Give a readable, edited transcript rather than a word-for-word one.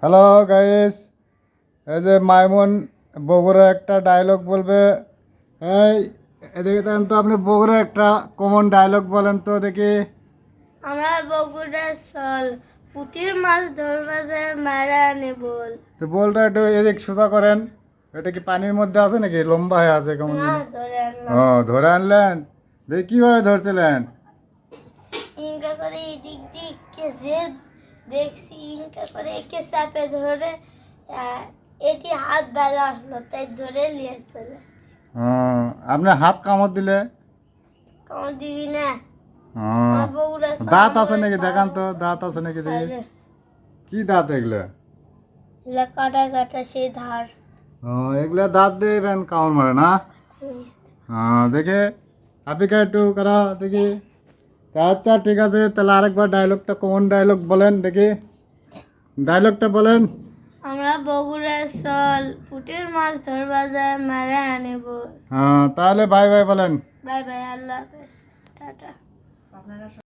Hello guys, এই যে মাইমুন বগুড়া একটা ডায়লগ বলবে। এই এদিকে দেন তো, আপনি বগুড়া একটা কমন ডায়লগ বলেন তো দেখি। আমরা বগুড়া চল পুঁটির মাছ ধরবা যায় মারা আনে বল। তো বলটা একটু এদিক সোজা করেন। এটা কি পানির মধ্যে আছে নাকি লম্বা হয়ে আছে কেমন না জানি? ধরে আনলাম ও, ধরে আনলেন। দেখি কিভাবে ধরছিলেন? ইনকা করে এদিক দিক কেসে দেখছি ইনকা করে একে চাপে ধরে এটি হাত বেলা আসলো তাই ধরে নিয়ে চলে। ও, আপনি হাত কামড় দিলে? কেমন দিবি না ও, আমার বগুড়া দাঁত আছে নাকি দেখান তো, দাঁত আছে নাকি দেখি। কি দাঁত এগুলো? কাটা কাটা সেই ধার। ও, এগুলা দাঁত দেবেন কামড় মারে না? দেখে আপনি একটু করা দেখি। তা আচ্ছা ঠিক আছে, তাহলে আরেকবার ডায়লগটা কমন ডায়লগ বলেন দেখি। ডায়লগটা বলেন। আমরা বগুড়া চল পুঁটির মাছ ধরবা যায় মারা আনে বল। তাহলে বাই বাই বলেন। বাই বাই, আল্লাহ হাফেজ, টাটা।